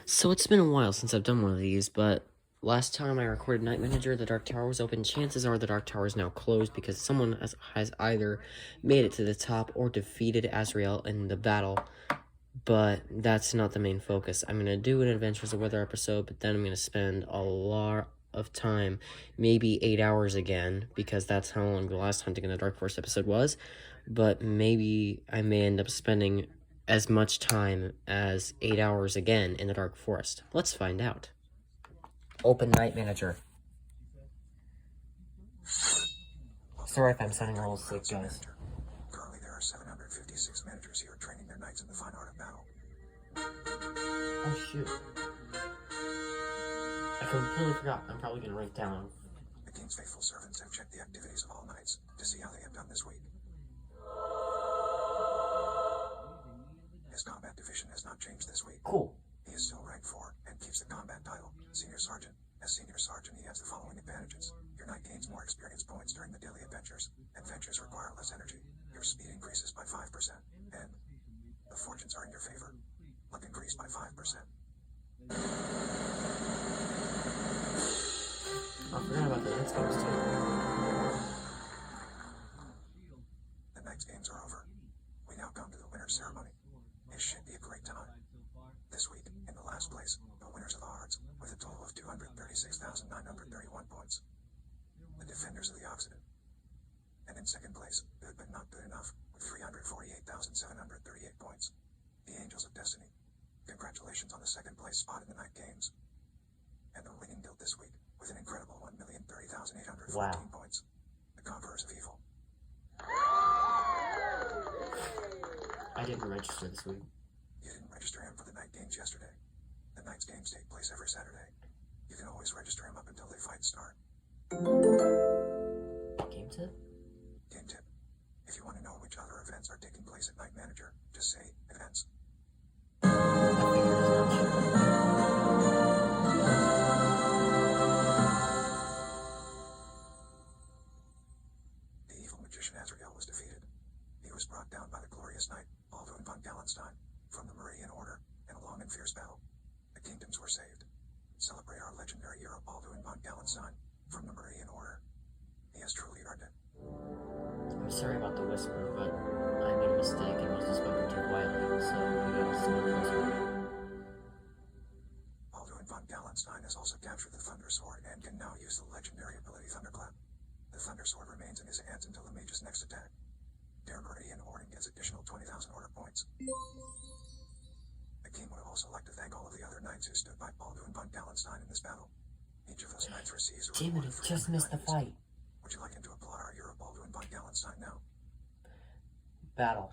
So it's been a while since I've done one of these, but last time I recorded Night Manager, the Dark Tower was open. Chances are the Dark Tower is now closed because someone has either made it to the top or defeated Azrael in the battle. But that's not the main focus. I'm going to do an Adventures of Weather episode, but then I'm going to spend a lot of time, maybe 8 hours again, because that's how long the last Hunting in the Dark Forest episode was. But maybe I may end up spending as much time as 8 hours again in the Dark Forest. Let's find out. Open Night Manager. Sorry if I'm sounding a little sick, guys. Currently, there are 756 managers here training their knights in the fine art of battle. Oh, shoot. I completely forgot. I'm probably going to write down. The king's faithful servants have checked the activities of all knights to see how they have done this week. His combat division has not changed this week. Cool. He is still rank 4 and keeps the combat title, Senior Sergeant. As Senior Sergeant, he has the following advantages. Your knight gains more experience points during the daily adventures. Adventures require less energy. Your speed increases by 5%. And the fortunes are in your favor. Luck increased by 5%. I forgot about the Knights games too. The Knights games are over. We now come to the winner's ceremony. It should be a great time. This week, in the last place, the winners of the Hearts, with a total of 236,931 points. The defenders of the Occident. And in second place, good but not good enough, with 348,738 points. The Angels of Destiny. Congratulations on the second place spot in the night games. And the winning guild this week, with an incredible 1,030,814 points. The Conquerors of Evil. I didn't register this week. You didn't register him for the night games yesterday. The night's games take place every Saturday. You can always register him up until the fights start. Game tip? Game tip. If you want to know which other events are taking place at Night Manager, just say events. I figured as much. The evil magician Azrael was defeated. He was brought down by the glorious knight, Baldwin von Gallenstein, from the Meridian Order, in a long and fierce battle. The kingdoms were saved. Celebrate our legendary hero Baldwin von Gallenstein, from the Meridian Order. He has truly earned it. I'm sorry about the whisper, but I made a mistake and must have spoken too quietly, so we gotta sit closer. Baldwin von Gallenstein has also captured the Thunder Sword and can now use the legendary ability Thunderclap. The Thunder Sword remains in his hands until the mage's next attack. Der Meridian Order gets additional 20,000 order points. The king would also like to thank all of the other knights who stood by Baldwin von Gallenstein in this battle. Each of those knights receives a Damn it, reward it for just every missed the diamond. fight. Would you like him to applaud our hero Baldwin von Gallenstein now? Battle.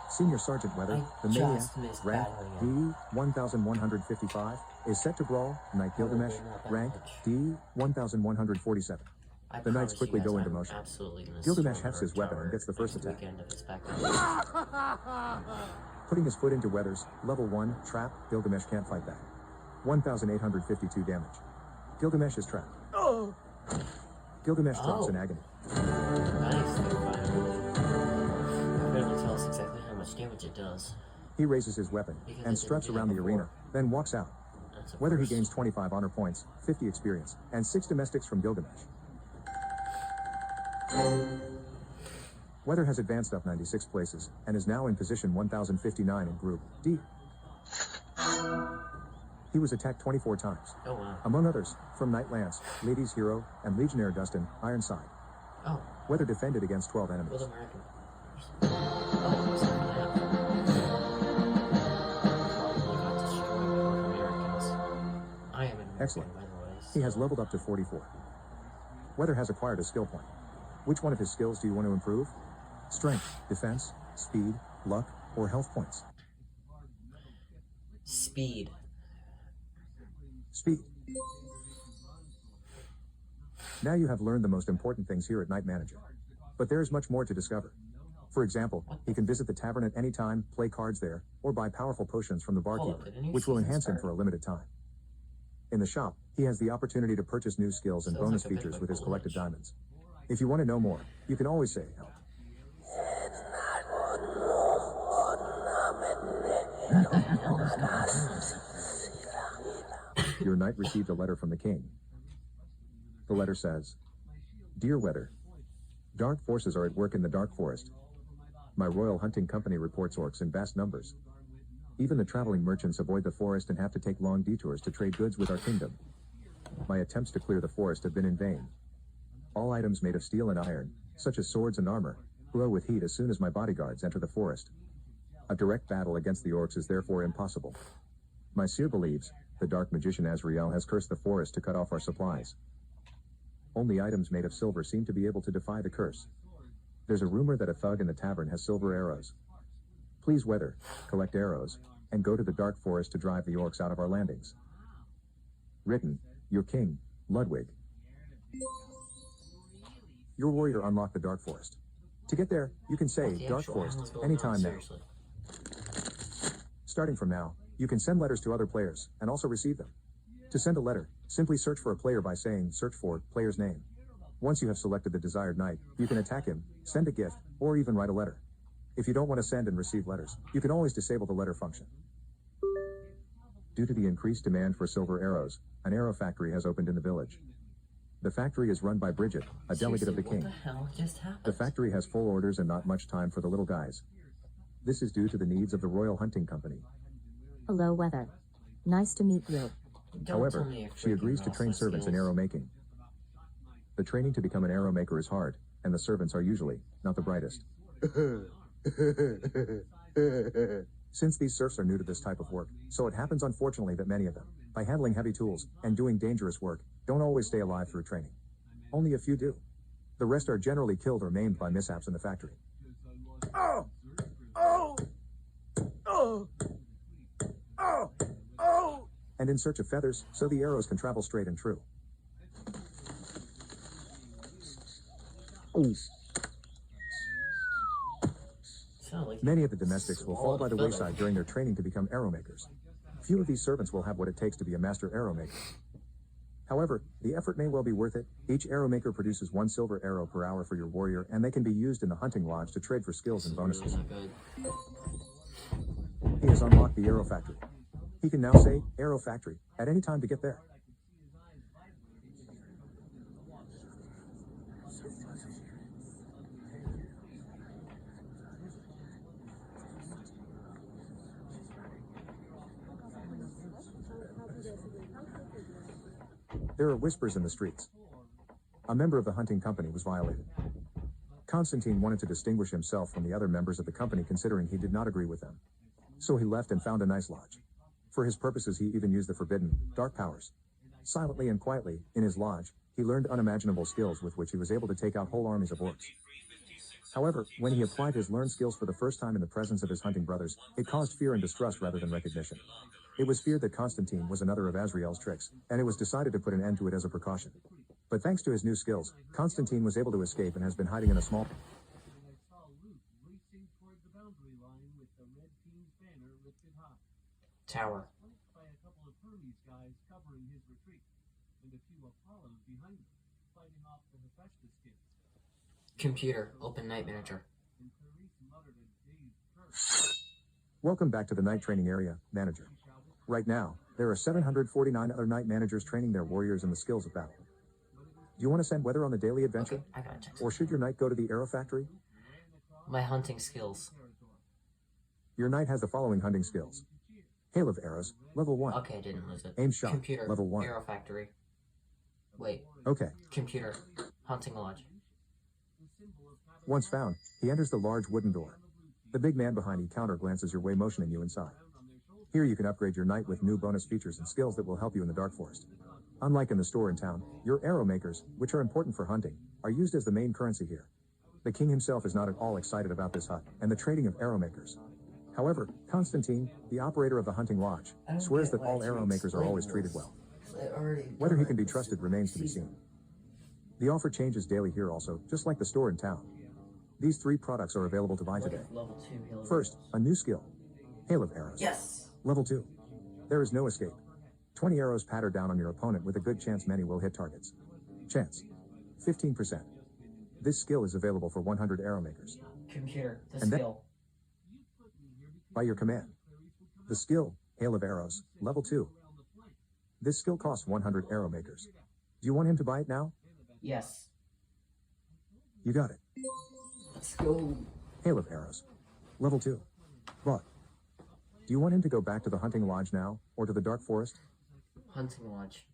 Senior Sergeant Weather, I the just Maniac, missed rank battling D 1155, is set to brawl Knight Gilgamesh, rank D 1147. I The knights promise quickly you guys go into I'm motion. absolutely gonna Gilgamesh storm hefts his her weapon and tower gets the first next attack. weekend if it's back Putting his foot into Weather's level 1 trap, Gilgamesh can't fight back. 1,852 damage. Gilgamesh is trapped. Gilgamesh drops in agony. Nice, they finally. You're able to tell us exactly how much damage it does. He raises his weapon Because and it struts didn't do around that the before. arena, then walks out. That's a Whether he first. gains 25 honor points, 50 experience, and 6 domestics from Gilgamesh. Weather has advanced up 96 places, and is now in position 1059 in Group D. He was attacked 24 times. Oh wow. Among others, from Knight Lance, Ladies Hero, and Legionnaire Dustin, Ironside. Oh, Weather defended against 12 with enemies. American. Oh, I'm sorry for that. Probably got destroyed by Americans. I am an American, Excellent. by the way. He has so- leveled up to 44. Weather has acquired a skill point. Which one of his skills do you want to improve? Strength, defense, speed, luck, or health points? Speed. Speed. Now you have learned the most important things here at Night Manager. But there is much more to discover. For example, he can visit the tavern at any time, play cards there, or buy powerful potions from the barkeeper, did a new which will season enhance him start? for a limited time. In the shop, he has the opportunity to purchase new skills and Sounds bonus like a bit features like with his Golden collected Age. diamonds. If you want to know more, you can always say help. Your knight received a letter from the king. The letter says, Dear Weather, dark forces are at work in the dark forest. My royal hunting company reports orcs in vast numbers. Even the traveling merchants avoid the forest and have to take long detours to trade goods with our kingdom. My attempts to clear the forest have been in vain. All items made of steel and iron, such as swords and armor, glow with heat as soon as my bodyguards enter the forest. A direct battle against the orcs is therefore impossible. My seer believes the dark magician Azrael has cursed the forest to cut off our supplies. Only items made of silver seem to be able to defy the curse. There's a rumor that a thug in the tavern has silver arrows. Please, Weather, collect arrows, and go to the dark forest to drive the orcs out of our landings. Written, your king, Ludwig. Your warrior unlocked the dark forest. To get there, you can say dark forest anytime now. Starting from now, you can send letters to other players, and also receive them. To send a letter, simply search for a player by saying search for player's name. Once you have selected the desired knight, you can attack him, send a gift, or even write a letter. If you don't want to send and receive letters, you can always disable the letter function. Due to the increased demand for silver arrows, an arrow factory has opened in the village. The factory is run by Bridget, a delegate of the king. What the hell just happened? The factory has full orders and not much time for the little guys. This is due to the needs of the Royal Hunting Company. Hello, Weather. Nice to meet you. Don't However, tell me your she agrees to freaking train awesome servants in skills. arrow making. The training to become an arrow maker is hard, and the servants are usually not the brightest. Since these serfs are new to this type of work, so it happens unfortunately that many of them, by handling heavy tools and doing dangerous work, don't always stay alive through training. Only a few do. The rest are generally killed or maimed by mishaps in the factory. Oh! Oh! Oh! Oh! Oh! And in search of feathers, so the arrows can travel straight and true. Ooh. Many of the domestics will fall by the wayside during their training to become arrow makers. Few of these servants will have what it takes to be a master arrow maker. However, the effort may well be worth it. Each arrow maker produces 1 silver arrow per hour for your warrior, and they can be used in the hunting lodge to trade for skills and bonuses. He has unlocked the arrow factory. He can now say, arrow factory, at any time to get there. There are whispers in the streets. A member of the hunting company was violated. Constantine wanted to distinguish himself from the other members of the company considering he did not agree with them. So he left and found a nice lodge. For his purposes he even used the forbidden, dark powers. Silently and quietly, in his lodge, he learned unimaginable skills with which he was able to take out whole armies of orcs. However, when he applied his learned skills for the first time in the presence of his hunting brothers, it caused fear and distrust rather than recognition. It was feared that Constantine was another of Azrael's tricks, and it was decided to put an end to it as a precaution. But thanks to his new skills, Constantine was able to escape and has been hiding in a small... Tower. Computer, open night manager. Welcome back to the night training area, manager. Right now, there are 749 other night managers training their warriors in the skills of battle. Do you want to send Weather on the daily adventure? Okay, I gotta check. Or should your knight go to the arrow factory? My hunting skills. Your knight has the following hunting skills. Hail of arrows, level 1. Okay, I didn't lose it. Aim shot, Computer, level 1. arrow factory. Wait, Okay. computer, hunting lodge. Once found, he enters the large wooden door. The big man behind you counter glances your way, motioning you inside. Here you can upgrade your knight with new bonus features and skills that will help you in the dark forest. Unlike in the store in town, your arrow makers, which are important for hunting, are used as the main currency here. The king himself is not at all excited about this hut and the trading of arrow makers. However, Constantine, the operator of the hunting lodge, swears that all arrow makers are always treated well. Whether he can be trusted remains to be seen. The offer changes daily here also, just like the store in town. These 3 products are available to buy today. Level 2 heal. First, a new skill. Hail of arrows. Yes! Level 2. There is no escape. 20 arrows patter down on your opponent with a good chance many will hit targets. Chance. 15%. This skill is available for 100 arrow makers. Computer, the And then- skill. By your command. The skill, Hail of Arrows, level 2. This skill costs 100 arrow makers. Do you want him to buy it now? Yes. You got it. Let's go. Hail of Arrows, level 2. Bought. Do you want him to go back to the hunting lodge now, or to the dark forest? Hunting lodge.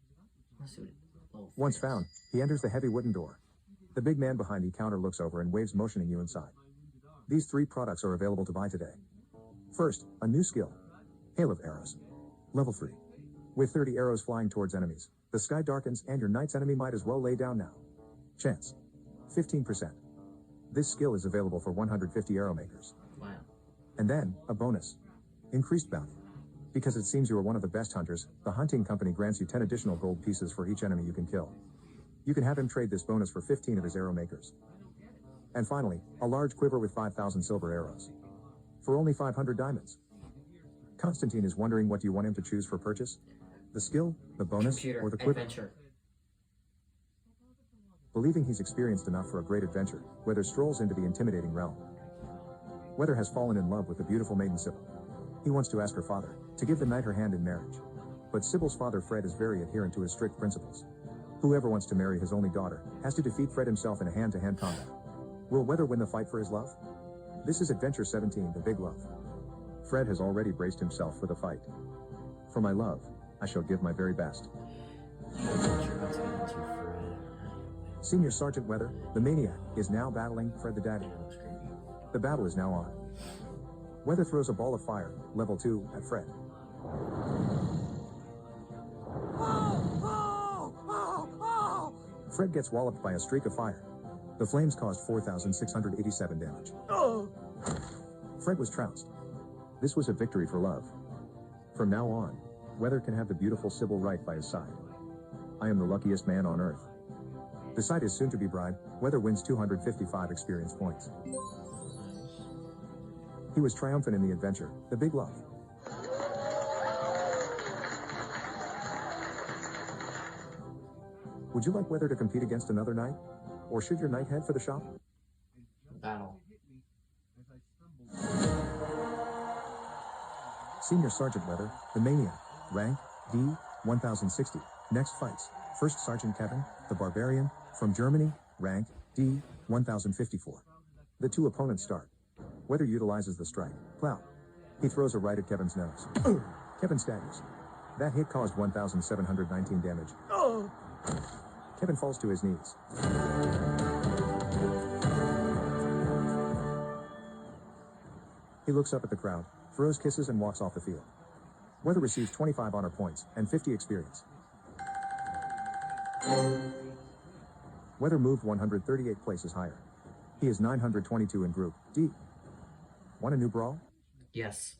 Let's see what level Once three is. found, he enters the heavy wooden door. The big man behind the counter looks over and waves, motioning you inside. These 3 products are available to buy today. First, a new skill. Hail of Arrows. Level 3. With 30 arrows flying towards enemies, the sky darkens and your knight's enemy might as well lay down now. Chance. 15%. This skill is available for 150 arrow makers. Wow. And then, a bonus. Increased bounty. Because it seems you are one of the best hunters, the hunting company grants you 10 additional gold pieces for each enemy you can kill. You can have him trade this bonus for 15 of his arrow makers. And finally, a large quiver with 5,000 silver arrows. For only 500 diamonds. Constantine is wondering, what do you want him to choose for purchase? The skill, the bonus, Computer. or the quiver? Adventure. Believing he's experienced enough for a great adventure, Weather strolls into the intimidating realm. Weather has fallen in love with the beautiful maiden Sybil. He wants to ask her father to give the knight her hand in marriage. But Sybil's father Fred is very adherent to his strict principles. Whoever wants to marry his only daughter has to defeat Fred himself in a hand-to-hand combat. Will Weather win the fight for his love? This is Adventure 17, The Big Love. Fred has already braced himself for the fight. For my love, I shall give my very best. Senior Sergeant Weather, the maniac, is now battling Fred the Daddy. The battle is now on. Weather throws a ball of fire, level 2, at Fred. Fred gets walloped by a streak of fire. The flames caused 4,687 damage. Fred was trounced. This was a victory for love. From now on, Weather can have the beautiful Sybil right by his side. I am the luckiest man on earth. The site is soon to be bride. Weather wins 255 experience points. He was triumphant in the adventure, The Big Love. Would you like Weather to compete against another knight? Or should your knight head for the shop? Battle. Senior Sergeant Weather, the maniac, rank D, 1060. Next fights, First Sergeant Kevin, the barbarian, from Germany, rank D, 1054. The 2 opponents start. Weather utilizes the strike, plow. He throws a right at Kevin's nose. Kevin staggers. That hit caused 1,719 damage. Kevin falls to his knees. He looks up at the crowd, throws kisses and walks off the field. Weather receives 25 honor points and 50 experience. Weather moved 138 places higher. He is 922 in Group D. Want a new brawl? Yes.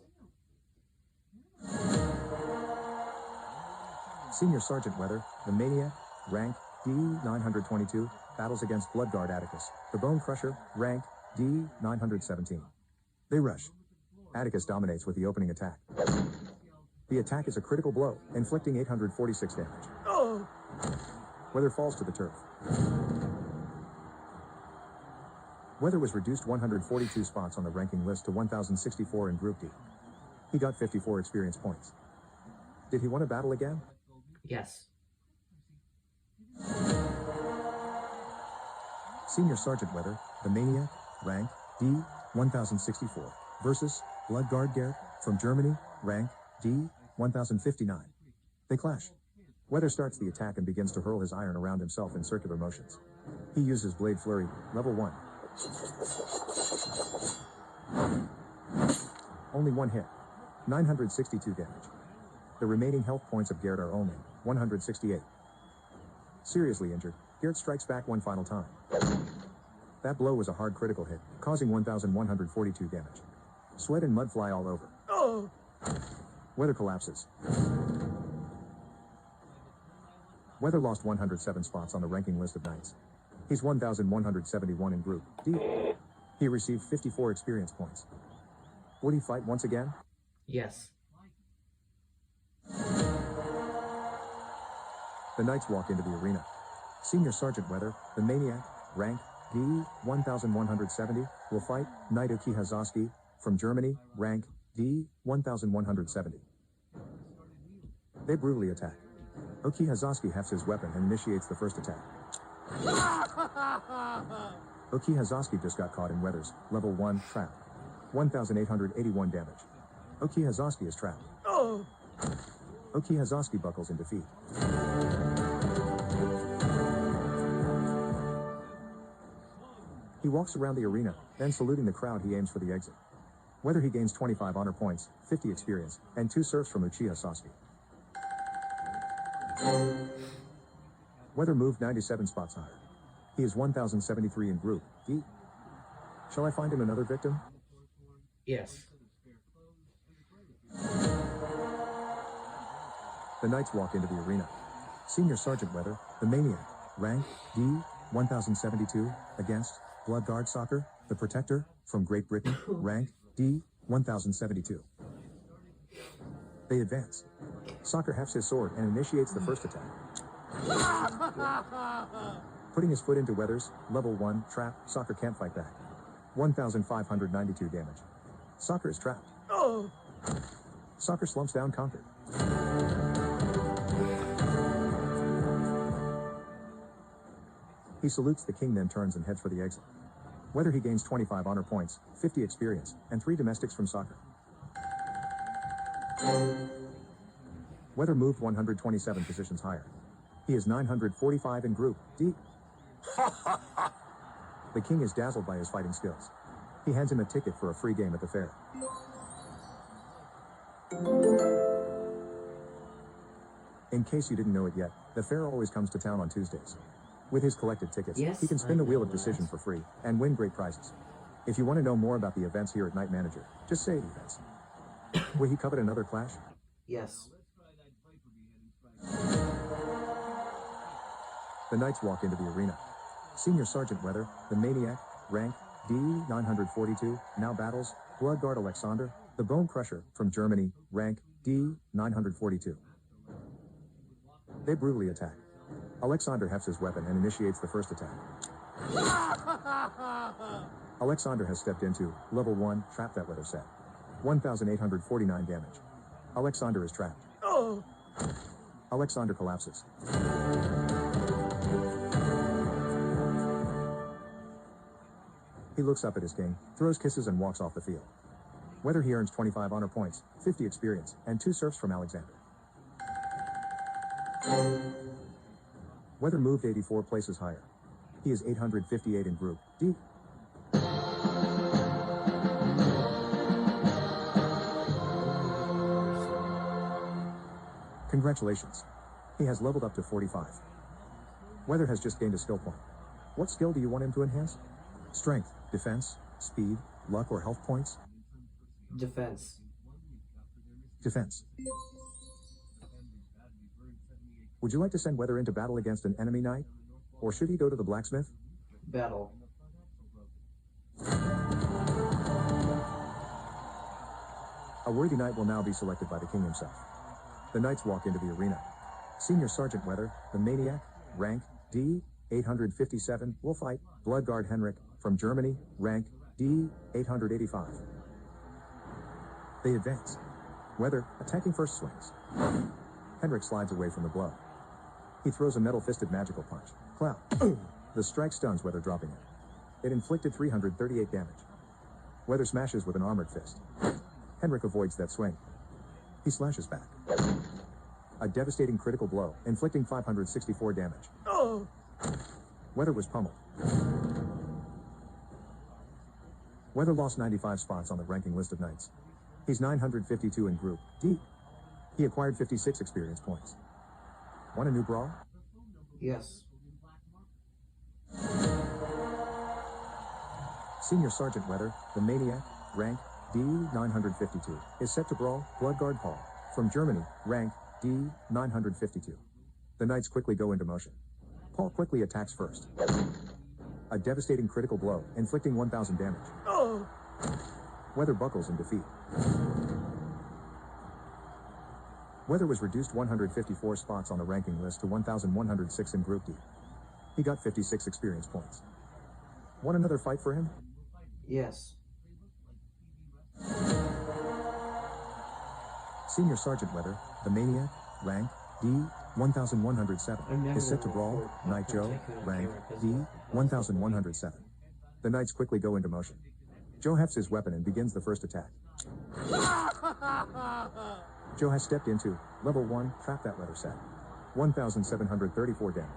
Senior Sergeant Weather, the maniac, rank D, 922, battles against Bloodguard Atticus, the Bone Crusher, rank D, 917. They rush. Atticus dominates with the opening attack. The attack is a critical blow, inflicting 846 damage. Weather falls to the turf. Weather was reduced 142 spots on the ranking list to 1,064 in Group D. He got 54 experience points. Did he want to battle again? Yes. Senior Sergeant Weather, the maniac, rank D, 1064, versus Bloodguard Garrett, from Germany, rank D, 1059. They clash. Weather starts the attack and begins to hurl his iron around himself in circular motions. He uses Blade Flurry, level 1. Only 1 hit. 962 damage. The remaining health points of Garrett are only 168. Seriously injured, Garrett strikes back one final time. That blow was a hard critical hit, causing 1,142 damage. Sweat and mud fly all over. Weather collapses. Weather lost 107 spots on the ranking list of knights. He's 1,171 in Group D. He received 54 experience points. Would he fight once again? Yes. The knights walk into the arena. Senior Sergeant Weather, the maniac, rank D, 1,170, will fight Knight Uki Hazowski, from Germany, rank D, 1170. They brutally attack. Oki Hazoski hefts his weapon and initiates the first attack. Oki Hazoski just got caught in Weather's level 1 trap. 1,881 damage. Oki Hazoski is trapped. Oki Hazoski buckles in defeat. He walks around the arena, then saluting the crowd he aims for the exit. Whether he gains 25 honor points, 50 experience, and 2 serfs from Uchiha Sasuke. Whether moved 97 spots higher. He is 1073 in group D. Shall I find him another victim? Yes. The knights walk into the arena. Senior Sergeant Weather, the Maniac, rank D, 1072, against Bloodguard Soccer, the Protector, from Great Britain, rank D, 1072. They advance. Soccer hefts his sword and initiates the first attack. Putting his foot into Weather's level 1 trap, Soccer can't fight back. 1,592 damage. Soccer is trapped. Soccer slumps down conquered. He salutes the king, then turns and heads for the exit. Whether he gains 25 honor points, 50 experience, and 3 domestics from Soccer. Whether moved 127 positions higher. He is 945 in group D. The king is dazzled by his fighting skills. He hands him a ticket for a free game at the fair. In case you didn't know it yet, the fair always comes to town on Tuesdays. With his collected tickets, Yes, he can spin the I wheel know of decision that. for free and win great prizes. If you want to know more about the events here at Night Manager, just say events. Will he covet another clash? Yes. The knights walk into the arena. Senior Sergeant Weather, the Maniac, rank D, 942, now battles Bloodguard Alexander, the Bone Crusher, from Germany, rank D, 942. They brutally attack. Alexander hefts his weapon and initiates the first attack. Alexander has stepped into level 1 trap, that Weather said. 1,849 damage. Alexander is trapped. Alexander collapses. He looks up at his king, throws kisses, and walks off the field. Whether he earns 25 honor points, 50 experience, and 2 serfs from Alexander. Whether moved 84 places higher. He is 858 in group D. Congratulations. He has leveled up to 45. Weather has just gained a skill point. What skill do you want him to enhance? Strength, defense, speed, luck, or health points? Defense. Defense. Would you like to send Weather into battle against an enemy knight? Or should he go to the blacksmith? Battle. A worthy knight will now be selected by the king himself. The knights walk into the arena. Senior Sergeant Weather, the Maniac, rank D, 857, will fight Bloodguard Henrik, from Germany, rank D, 885. They advance. Weather, attacking first, swings. Henrik slides away from the blow. He throws a metal-fisted magical punch. Cloud. The strike stuns Weather, dropping it. It inflicted 338 damage. Weather smashes with an armored fist. Henrik avoids that swing. He slashes back. A devastating critical blow, inflicting 564 damage. Weather was pummeled. Weather lost 95 spots on the ranking list of knights. He's 952 in group D. He acquired 56 experience points. Want a new brawl? Yes. Senior Sergeant Weather, the Maniac, rank D, 952, is set to brawl Bloodguard Paul, from Germany, rank D, 952. The knights quickly go into motion. Paul quickly attacks first. A devastating critical blow, inflicting 1,000 damage. Weather buckles in defeat. Weather was reduced 154 spots on the ranking list to 1,106 in Group D. He got 56 experience points. Want another fight for him? Yes. Senior Sergeant Weather, the Maniac, rank D, 1107, is set to brawl Knight Joe, rank D, 1107. The knights quickly go into motion. Joe hefts his weapon and begins the first attack. Joe has stepped into level 1, trap that letter said. 1734 damage.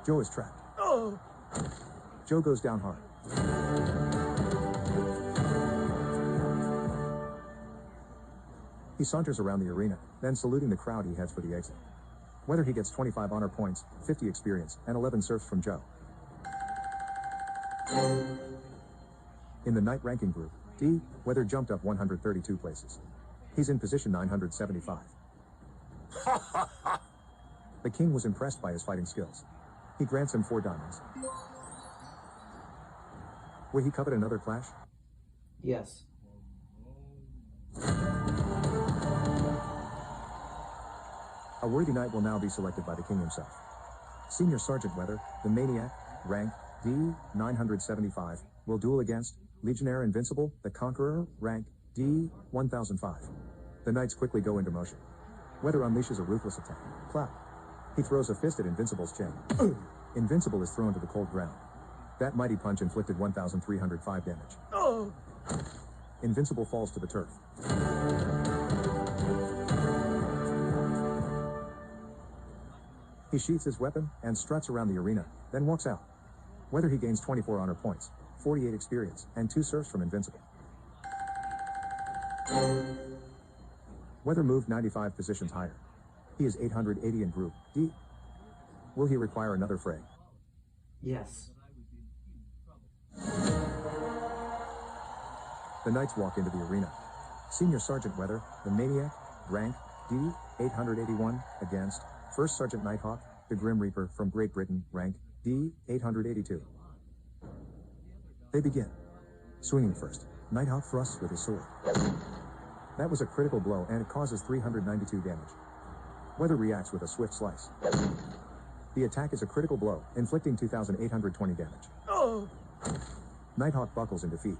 Joe is trapped. Joe goes down hard. He saunters around the arena, then saluting the crowd he heads for the exit. Whether he gets 25 honor points, 50 experience, and 11 serfs from Joe. In the knight ranking group, D, Weather jumped up 132 places. He's in position 975. The king was impressed by his fighting skills. He grants him 4 diamonds. Will he covet another clash? Yes. A worthy knight will now be selected by the king himself. Senior Sergeant Weather, the Maniac, rank D, 975, will duel against Legionnaire Invincible, the Conqueror, rank D, 1005. The knights quickly go into motion. Weather unleashes a ruthless attack. Clap. He throws a fist at Invincible's chin. Invincible is thrown to the cold ground. That mighty punch inflicted 1,305 damage. Invincible falls to the turf. He sheaths his weapon and struts around the arena, then walks out. Whether he gains 24 honor points, 48 experience, and 2 serfs from Invincible. Weather moved 95 positions higher. He is 880 in group D. Will he require another fray? Yes. The knights walk into the arena. Senior Sergeant Weather, the Maniac, rank D, 881, against First Sergeant Nighthawk, the Grim Reaper from Great Britain, rank D, 882. They begin. Swinging first, Nighthawk thrusts with his sword. That was a critical blow and it causes 392 damage. Weather reacts with a swift slice. The attack is a critical blow, inflicting 2,820 damage. Nighthawk buckles in defeat.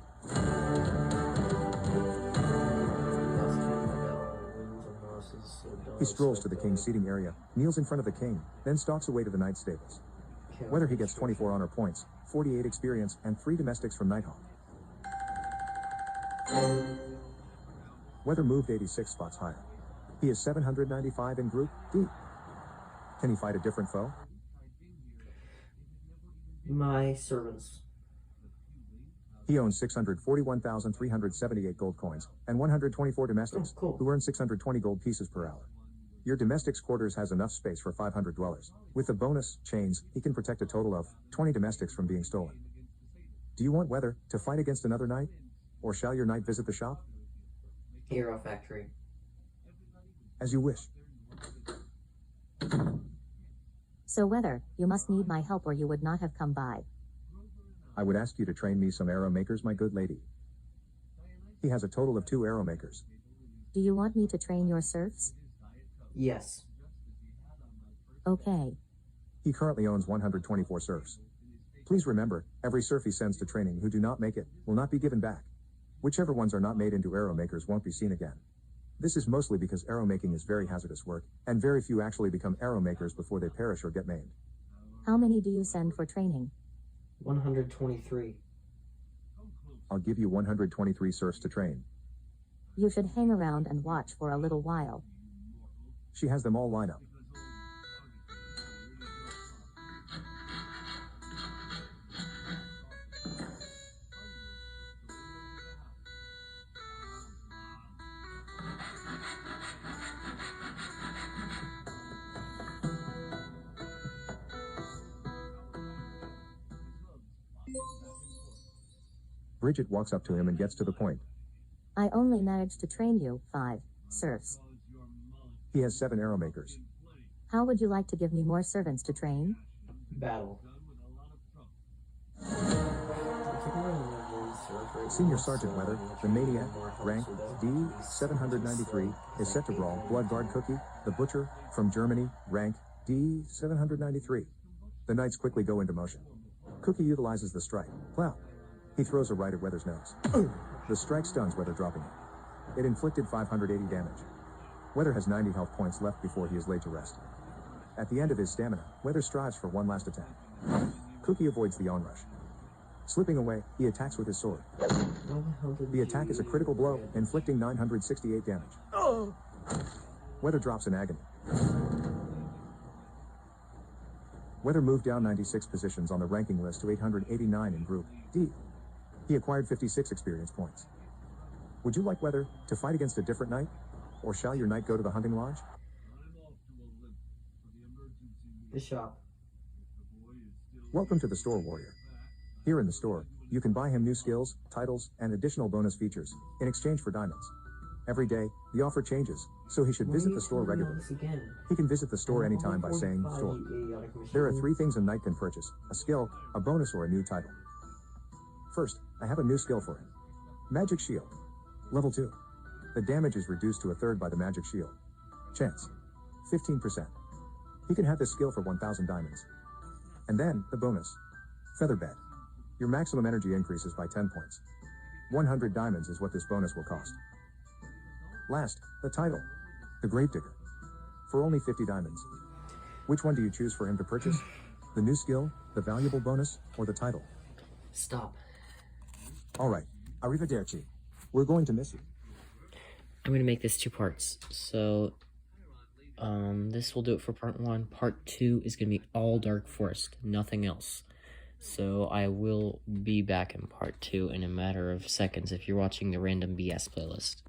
He strolls to the king's seating area, kneels in front of the king, then stalks away to the knight's stables. Whether he gets 24 honor points, 48 experience, and 3 domestics from Nighthawk. Weather moved 86 spots higher. He is 795 in group D. Can he fight a different foe? My servants. He owns 641,378 gold coins and 124 domestics, who earn 620 gold pieces per hour. Your domestics' quarters has enough space for 500 dwellers. With the bonus, chains, he can protect a total of 20 domestics from being stolen. Do you want Weather to fight against another knight? Or shall your knight visit the shop? Hero Factory. As you wish. So Weather, you must need my help or you would not have come by. I would ask you to train me some arrow makers, my good lady. He has a total of 2 arrow makers. Do you want me to train your serfs? Yes. Okay. He currently owns 124 serfs. Please remember, every serf he sends to training who do not make it will not be given back. Whichever ones are not made into arrow makers won't be seen again. This is mostly because arrow making is very hazardous work, and very few actually become arrow makers before they perish or get maimed. How many do you send for training? 123. I'll give you 123 serfs to train. You should hang around and watch for a little while. She has them all lined up. Bridget walks up to him and gets to the point. I only managed to train you 5 serfs. He has 7 arrow makers. How would you like to give me more servants to train? Battle. Senior Sergeant Weather, the Maniac, rank D, 793, is set to brawl Bloodguard Cookie, the Butcher, from Germany, rank D, 793. The knights quickly go into motion. Cookie utilizes the strike. Plow. He throws a right at Weather's nose. The strike stuns Weather, dropping it. It inflicted 580 damage. Weather has 90 health points left before he is laid to rest. At the end of his stamina, Weather strives for one last attack. Cookie avoids the onrush. Slipping away, he attacks with his sword. The attack is a critical blow, inflicting 968 damage. Weather drops in agony. Weather moved down 96 positions on the ranking list to 889 in Group D. He acquired 56 experience points. Would you like Weather to fight against a different knight? Or shall your knight go to the hunting lodge? The shop. Welcome to the store, Warrior. Here in the store, you can buy him new skills, titles, and additional bonus features in exchange for diamonds. Every day, the offer changes, so he should visit the store regularly. He can visit the store anytime by saying store. There are 3 things a knight can purchase: a skill, a bonus, or a new title. First, I have a new skill for him. Magic Shield. Level 2. The damage is reduced to 1/3 by the magic shield. Chance. 15%. He can have this skill for 1,000 diamonds. And then, the bonus. Feather Bed. Your maximum energy increases by 10 points. 100 diamonds is what this bonus will cost. Last, the title. The Gravedigger. For only 50 diamonds. Which one do you choose for him to purchase? The new skill, the valuable bonus, or the title? Stop. Alright, arrivederci. We're going to miss you. I'm going to make this 2 parts. So, this will do it for part 1. Part 2 is going to be all Dark Forest, nothing else. So I will be back in part 2 in a matter of seconds if you're watching the random BS playlist.